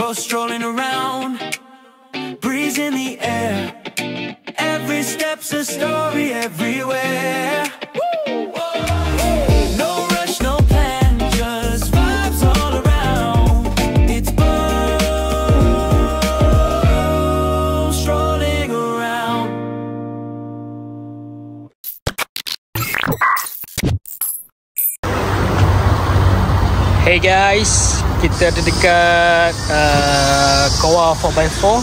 both strolling around, breeze in the air. Every step's a story everywhere. No rush, no plan, just vibes all around. It's both strolling around. Hey guys, kita ada dekat Kowa 4x4,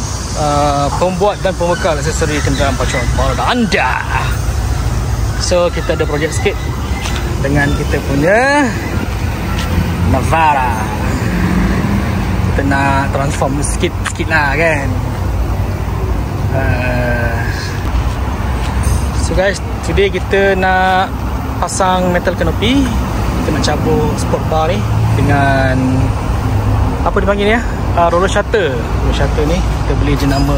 pembuat dan pembekal aksesori kenderaan pacuan baru anda. So kita ada projek sikit dengan kita punya Navara. Kita nak transform sikit lah kan. So guys, today kita nak pasang metal canopy. Kita nak cabut sport bar ni dengan apa dipanggil ni ya? Roller shutter. Roller shutter ni kita beli jenama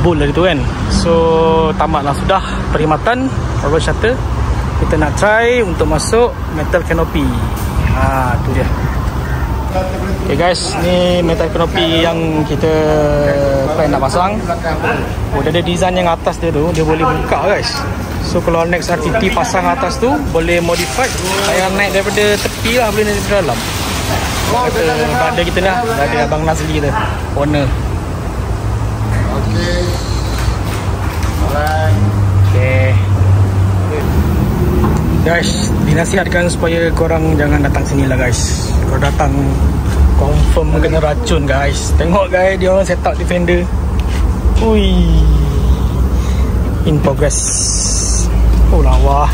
Bull lah gitu kan. So tamatlah sudah perkhidmatan roller shutter. Kita nak try untuk masuk metal canopy. Tu dia. Okay guys, ni metal canopy yang kita plan nak pasang. Dia ada design yang atas dia tu, dia boleh buka guys. So kalau next RTT pasang atas tu, boleh modify yang naik daripada tepi lah, boleh naik daripada dalam. Ada kita lah, ada Abang Nazli kita, owner. Okay. Alright. Okay guys, dinasihatkan supaya korang jangan datang sini lah guys. Kalau datang confirm kena racun guys. Tengok guys, dia orang set up defender. Ui, in progress. Oh lawa.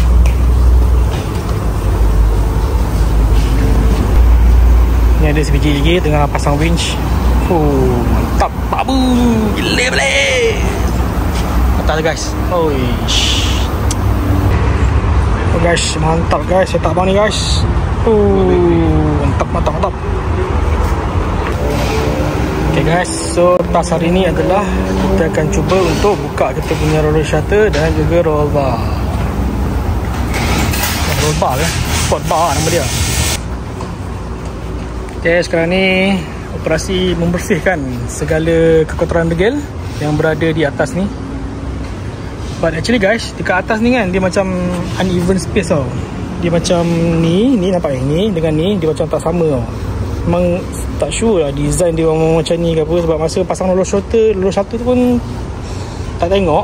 Ni ada sebiji lagi tengah pasang winch. Mantap babu. Gila boleh. Atas guys. Oi. Oh guys, mantap guys setup bang ni guys. Mantap. Okay guys, so task hari ni adalah kita akan cuba untuk buka kita punya roller shutter dan juga roll bar. Roll bar kan? Sport bar nama dia. Okay, sekarang ni operasi membersihkan segala kekotoran degil yang berada di atas ni. But actually guys, dekat atas ni kan dia macam uneven space tau. Dia macam ni nampak ni dengan ni dia macam tak sama tau. Memang tak sure lah design dia orang macam ni ke apa. Sebab masa pasang roller shutter tu pun tak tengok.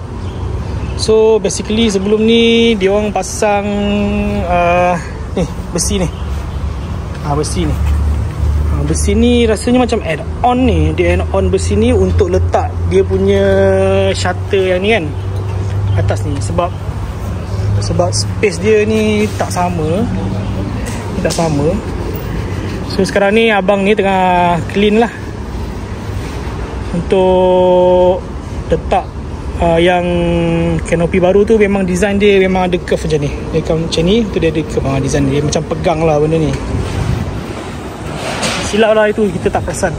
So basically sebelum ni dia orang pasang ni besi ni. Besi ni rasanya macam add-on ni. Dia add-on besi ni untuk letak dia punya shutter yang ni kan atas ni. Sebab space dia ni tak sama. So sekarang ni abang ni tengah clean lah untuk letak yang canopy baru tu. Memang design dia memang ada curve macam ni. Dia macam ni tu, dia ada curve. Design dia macam pegang lah benda ni. Silap lah itu, kita tak perasan.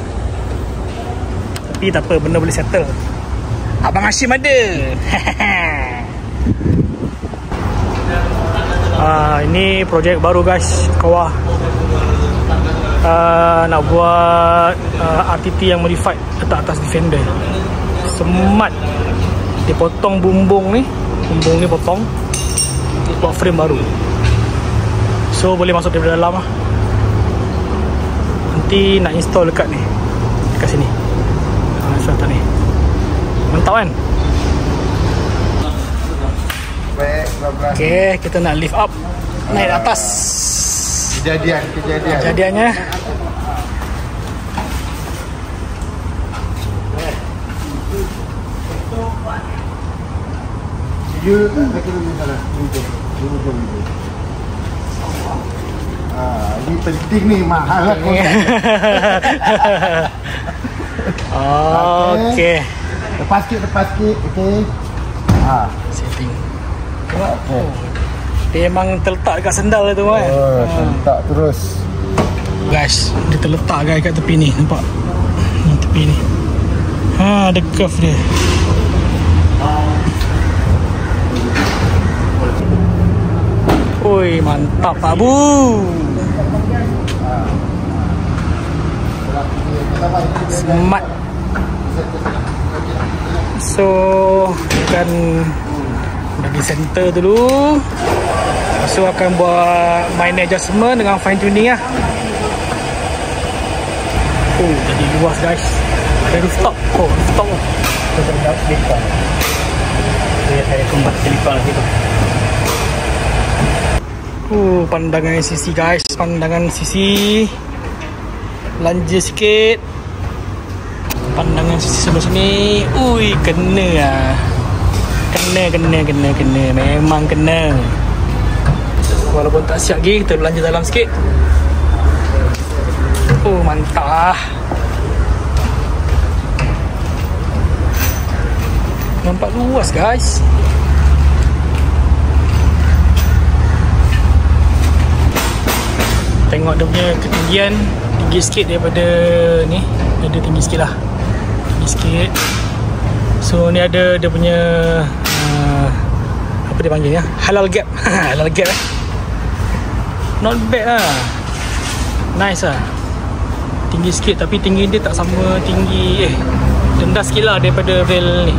Tapi tak apa, benda boleh settle. Abang Hashim ada. Ini projek baru guys, Kowa. Nak buat RTT yang modified letak atas defender. Semat. Dia potong bumbung ni potong, buat frame baru. So boleh masuk dari dalam lah. Nanti nak install dekat ni, dekat sini. Install ni. Mantap kan? Okay, kita nak lift up, naik atas. Kejadiannya ini penting ni, mahal lah. Okay. Lepas sikit. Okay. Setting. Dia memang terletak dekat sendal tu kan. Terletak terus. Guys, dia terletak guys kat tepi ni. Nampak? Ni tepi ni. Ada curve dia. Oi, mantap Pak Bu. Smart. So akan bagi center dulu. So akan buat minor adjustment dengan fine tuning lah. Oh, jadi luas guys. Ada rooftop. Oh, rooftop. Kita dah selipar. Saya kembali selipar lagi tu. Pandangan sisi guys. Pandangan sisi. Lanja sikit. Pandangan sisi sebelah sini. Ui, kena lah. Kena. Memang kena. Walaupun tak siap lagi, kita belanja dalam sikit. Oh, mantap. Nampak luas guys. Tengok dia punya ketinggian. Tinggi sikit daripada ni. Ada tinggi sikit lah. Tinggi sikit. So ni ada dia punya apa dia panggil ya? Halal gap. Halal gap Not bad lah. Nice lah. Tinggi sikit tapi tinggi dia tak sama tinggi rendah sikit lah daripada rail ni.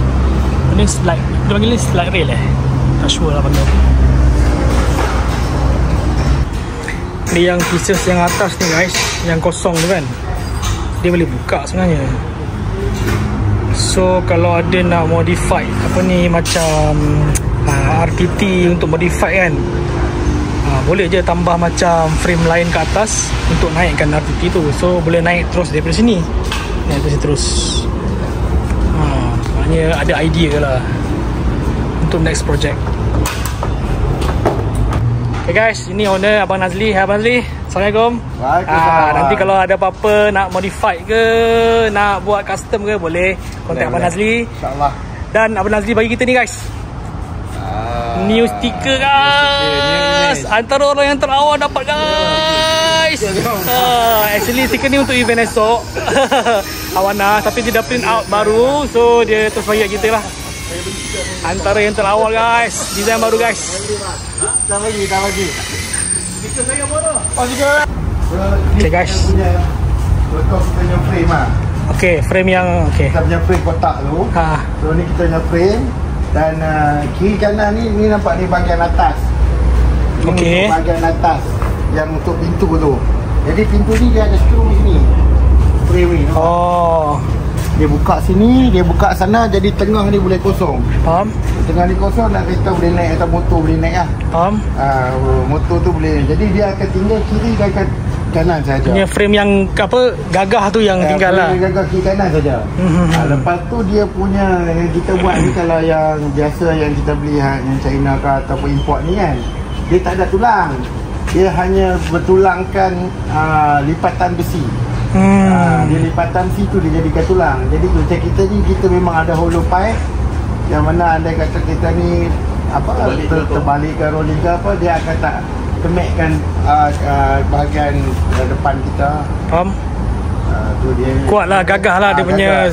Ni slide. Dia panggil ni slide rail tak sure lah panggil. Ni yang pieces yang atas ni guys, yang kosong tu kan, dia boleh buka sebenarnya. So kalau ada nak modify apa ni macam RTT untuk modify kan, boleh je tambah macam frame lain ke atas untuk naikkan RTT tu. So boleh naik terus daripada sini, naik terus. Maknanya ada idea lah untuk next project. Okay guys, ini owner Abang Nazli. Abang Nazli, Assalamualaikum. Waalaikumsalam. Nanti kalau ada apa-apa nak modify ke, nak buat custom ke, boleh contact Abang Nazli. InsyaAllah. Dan Abang Nazli bagi kita ni guys, new sticker guys. Antara orang yang terawal dapat guys. Actually sticker ni untuk event esok Awana, tapi dia dah print out baru, so dia terus bagi kita lah. Antara yang terawal guys, design baru guys. Dah bagi. Stiker saya mana? Oh, stiker. Okay guys. Betul kita punya frame lah. Okay, frame yang okay. Kita punya frame kotak tu. So ni kita punya frame. Dan kiri kanan ni nampak ni bahagian atas. Okay. Bahagian atas yang untuk pintu tu. Jadi pintu ni dia ada screw sini. Frame ni. Oh. Dia buka sini, dia buka sana, jadi tengah ni boleh kosong. Faham? Tengah ni kosong, nak kereta boleh naik atau motor boleh naik lah. Faham? Motor tu boleh. Jadi dia akan tinggal kiri dan kanan saja. Punya frame yang apa gagah tu yang tinggal lah. Gagah kiri kanan saja. Lepas tu dia punya yang kita buat ni, kalau yang biasa yang kita beli yang China ke ataupun import ni kan, dia tak ada tulang. Dia hanya bertulangkan lipatan besi. Dia lipatan situ dia jadikan tulang. Jadi macam kita ni, kita memang ada hollow pipe yang mana andai kata kita ni apa terbalikkan rolling ke apa, dia akan tak kemekkan bahagian depan kita. Faham? Tu dia kuat lah, gagah lah dia punya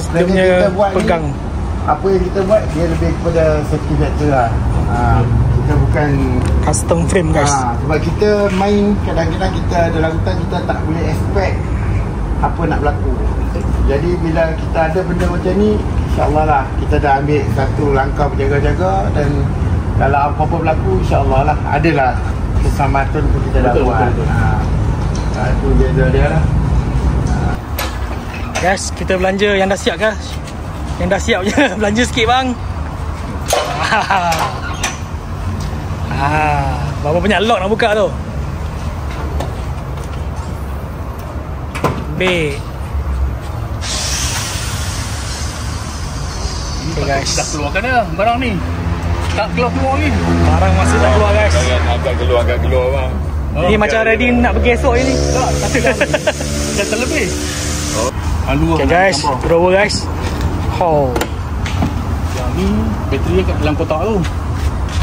pegang ni, apa yang kita buat dia lebih kepada safety factor lah. Kita bukan custom frame guys. Sebab kita main, kadang-kadang kita dalam hutan kita tak boleh expect apa nak berlaku. Jadi bila kita ada benda macam ni, insyaAllah lah kita dah ambil satu langkah berjaga-jaga. Dan kalau apa-apa berlaku, insyaAllah lah adalah keselamatan tu kita dah buat. Itu dia lah. Guys, kita belanja yang dah siap guys. Yang dah siap je. Belanja sikit bang. Berapa banyak lock nak buka tu? Baik. Okay guys, Dah keluarkan dah barang ni. Tak keluar ni. barang masih tak keluar guys. Agak keluar bang. Ni macam ready nak pergi esok ni. Tapi dah terlebih. Okay guys, drawer guys. Yang ni bateri kat dalam kotak tu.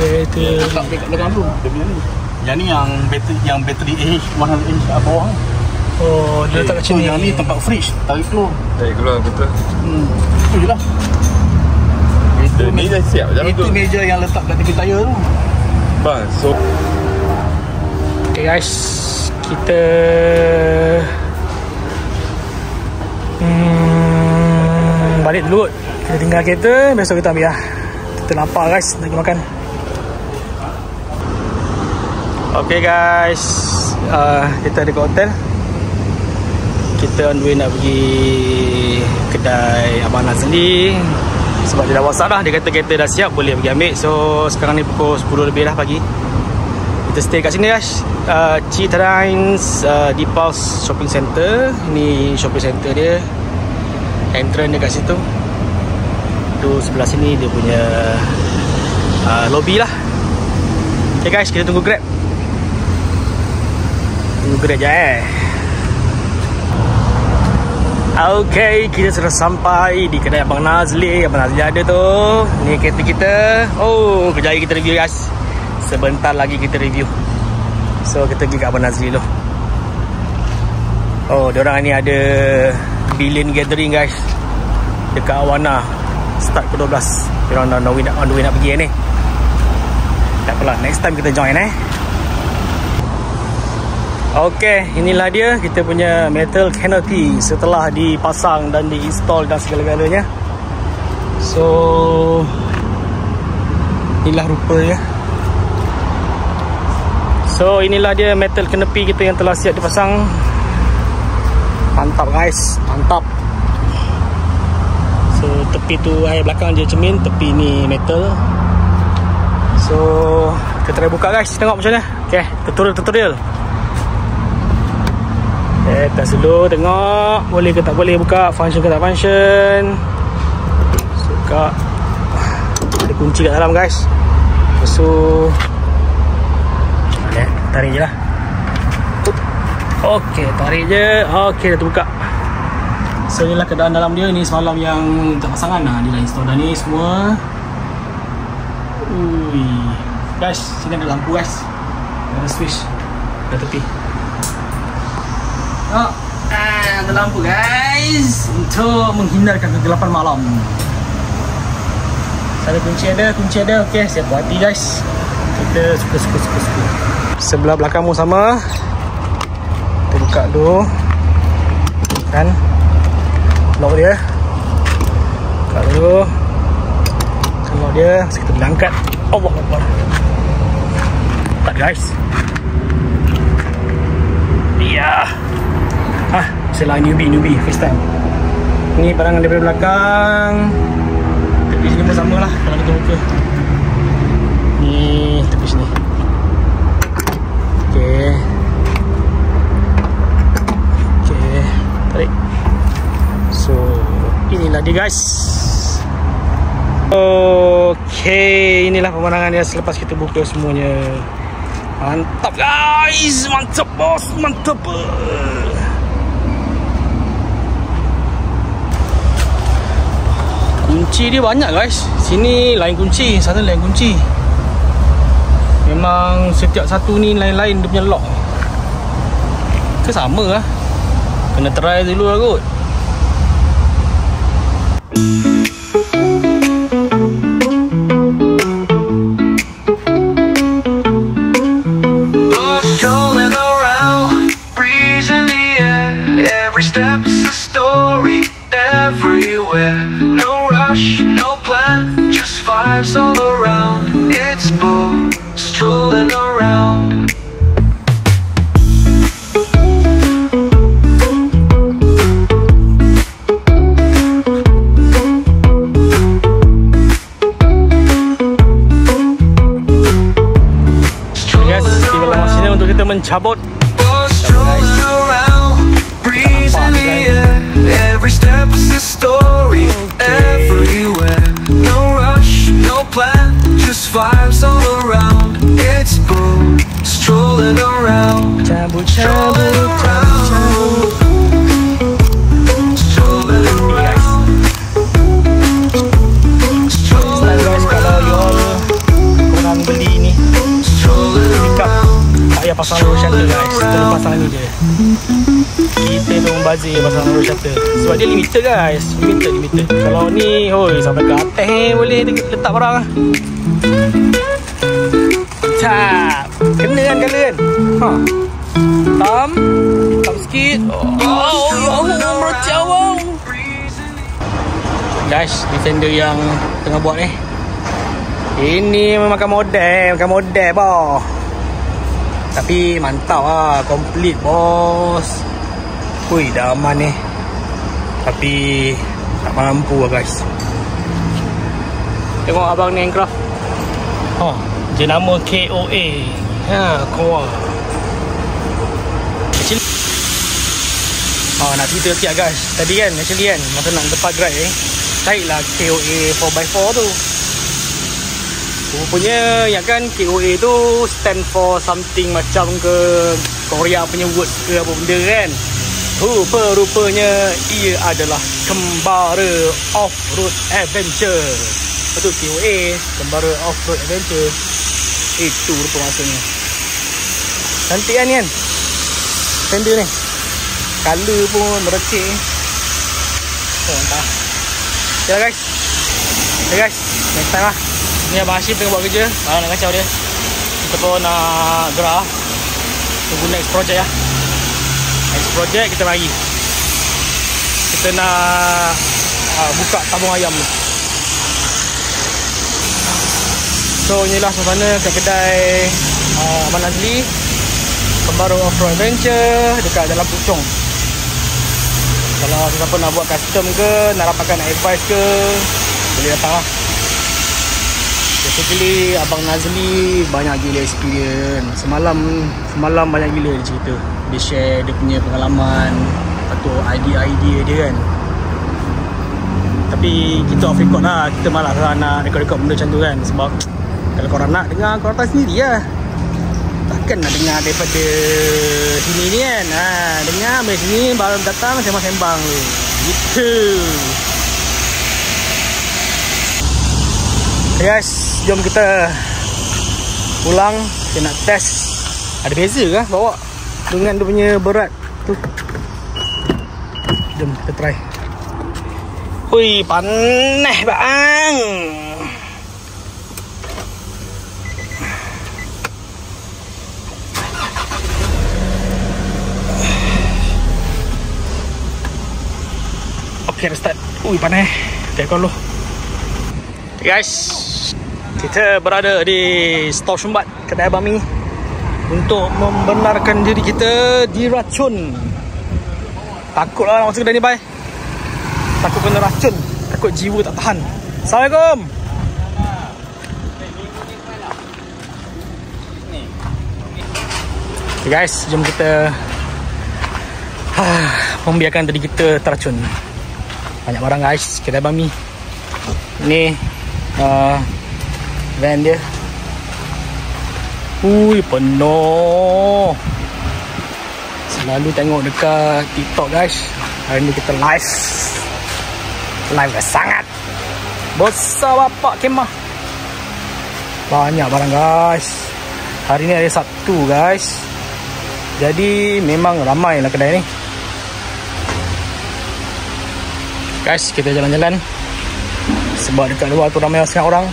Bateri Letak kat belakang tu. Dia punya ni. Yang ni yang bateri AH100 kat bawah. Oh, dia letak kat sini. Yang ni tempat fridge, tarik keluar betul. Itu je lah. Ni dah siap je Itu meja yang letak kat tepi tayar tu bang. So Okay guys, kita Balik dulu. Kita tinggal kereta, besok kita ambil lah. Kita lapar guys, nak pergi makan. Okay guys, kita ada kat hotel. Kita on the way nak pergi kedai Abang Nazli. Sebab dia dah WhatsApp dah, dia kata kereta dah siap, boleh pergi ambil. So sekarang ni pukul 10 lebih dah pagi. Kita stay kat sini guys, Citrines di Pulse Shopping Center. Ini shopping center dia, entrance dekat situ. Tu sebelah sini dia punya lobby lah. Okay guys, kita tunggu Grab. Tunggu Grab je Okay, kita sudah sampai di kedai Abang Nazli. Abang Nazli ada tu. Ni kereta kita. Oh, kejap lagi kita review guys. Sebentar lagi kita review. So, kita pergi kat Abang Nazli dulu. Oh, diorang ni ada billion gathering guys, dekat Awana. Start ke 12. Diorang on the way nak pergi ni. Tak apalah, next time kita join Okay, inilah dia kita punya metal canopy setelah dipasang dan diinstall dan segala-galanya. So, inilah rupanya. So, inilah dia metal canopy kita yang telah siap dipasang. Mantap guys, mantap. So, tepi tu air belakang je cermin, tepi ni metal. So, kita try buka guys, tengok macam mana. Okay, tutorial. Test dulu, tengok boleh ke tak boleh buka, function ke tak function. Suka ada kunci kat dalam guys. Lepas tu tarik je lah. Ok, tarik je. Ok, dah terbuka. So inilah keadaan dalam dia. Ni semalam yang tak pasangan lah, dia dah install dah ni semua. Ui. Guys, sini ada lampu guys, ada switch kat tepi. Ada lampu guys untuk menghindarkan kegelapan malam. Ada kunci ada. Okey, siap puas hati guys. Kita suka. Sebelah belakangmu sama. Kita buka dulu. Kan? Lock dia. Buka dulu. Lock dia. Kita boleh angkat. Allah Akbar. Tak guys. Ya. Setelah newbie first time. Ni barangan daripada belakang. Tepi sini pun sama lah kalau kita buka. Ni tepi sini. Okay, tarik. So inilah dia guys. Okay, inilah pemandangan dia selepas kita buka semuanya. Mantap guys, mantap bos, mantap. Kunci dia banyak guys. Sini lain kunci, sana lain kunci. Memang setiap satu ni lain-lain dia punya lock. Ke sama lah. Kena try dulu lah kot. Strolling around, breeze in the air. Every step's a story, everywhere. No rush, no plan, just vibes all around. It's bold, strolling around. Guys, tiba dalam sini untuk kita mencabut. Strolling around, breeze in the air. Every step's a story, everywhere. No rush, no plan, just vibes all around. It's bold, strolling around. Cabut. Strolling around. Strolling around. Strolling Guys, kalau you all korang beli ni pick up, tak payah pasang roll shutter guys. Kita pasang ni je. Kita tu membazir pasang roll shutter. Sebab dia limited guys. Limited. Kalau ni, hoi, sampai ke atas boleh letak barang lah. Tap. Kena kan kala kan? Tam sikit. Oh, ya Allah, meracik awang. guys, Defender yang tengah buat ni. Ini makan model boh. Tapi mantap lah, complete bos. Ui, dah aman ni. Tapi tak mampu lah guys. Tengok abang ni aircraft. Dia nama KOA. Koa. Nak cerita sikit guys. Tadi kan, actually kan, masa nak lepas grad carilah KOA 4x4 tu. Rupanya yang kan KOA tu stand for something macam ke Korea punya words ke apa benda kan. Rupanya ia adalah Kembara Off-Road Adventure. Betul, KOA, Kembara Off-Road Adventure. Itu rupa maksudnya. Cantik kan ni kan Fender ni. Color pun merecik. Mantap. Okay guys. Next time lah. Ni Abang Hashim tengah buat kerja. Nak kacau dia. Kita pun nak gerah. Tunggu next project lah. Next project kita mari. Kita nak buka tabung ayam ni. So inilah suasana kedai Abang Nazli Kembara Off-Road Adventure dekat dalam Puchong. Kalau siapa nak buat custom ke, nak dapatkan advice ke, boleh datang lah. Basically Abang Nazli banyak gila experience. Semalam banyak gila dia cerita. Dia share dia punya pengalaman, atau idea dia kan. Tapi kita off record lah. Kita malas lah nak record benda macam tu kan. Sebab kalau korang nak dengar, korang datang sendiri lah. Takkan nak dengar daripada sini ni kan. Dengar dari sini baru datang sembang-sembang tu. Gitu. Guys, jom kita pulang. Kita nak test. Ada beza ke bawa dengan dia punya berat tu. Jom kita try. Hui, panas bang. Okay, start. Ui, panas. Tengok dulu. Guys, kita berada di Stor Shumbat, kedai Abang Mi, untuk membenarkan diri kita diracun. Takutlah nak masuk kedai ni, bye. Takut kena racun, takut jiwa tak tahan. Assalamualaikum. Okay guys, jom kita membiarkan diri kita teracun. Banyak barang guys, kedai Abang Mi. Ni van dia. Ui, penuh. Selalu tengok dekat TikTok guys. Hari ni kita live dah sangat besar bapak kemah. Banyak barang guys. Hari ni hari Sabtu guys, jadi memang ramai lah kedai ni guys. Kita jalan-jalan sebab dekat luar tu ramai sangat orang.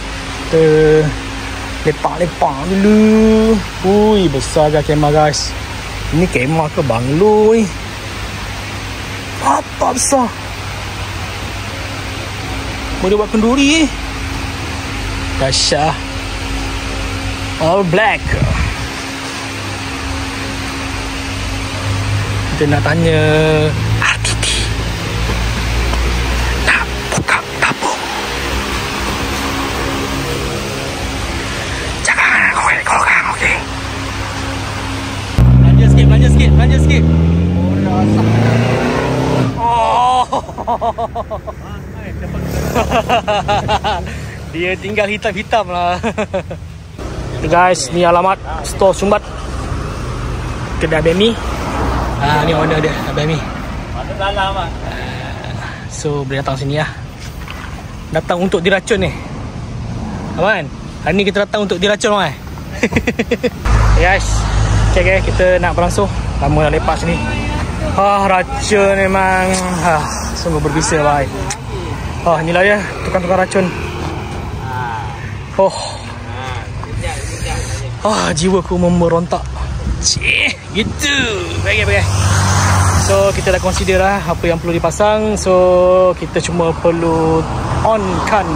Kita lepak-lepak dulu. Ui, besar ke kemah guys. Ini kemah ke banglo ni? Apa besar. Boleh buat kenduri. Dahsyat. All black. Kita nak tanya RTT nak buka tabung. Jangan korang, okey. Belanja sikit. Oh. Dia tinggal hitam-hitam lah. Guys, ni alamat Stor Shumbat, kedai Abang Mi. Ni owner dia, Abang Mi. So boleh datang sini lah. Datang untuk diracun ni. Aman? Hari ni kita datang untuk diracun kan. Guys, okay, kita nak berangsur. Lama dah lepas ni. Racun memang sungguh berbisa bye. Inilah dia tukang-tukang racun. Jiwaku memerontak. Gitu. Bagai. So kita dah consider lah apa yang perlu dipasang. So kita cuma perlu onkan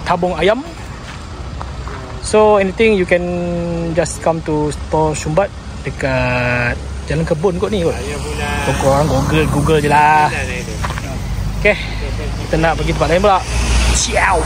tabung ayam. So anything you can just come to store Shumbat dekat Jalan Kebun kot ni kot. Korang Google je lah. Okay, kita nak pergi tempat lain pula. Ciao.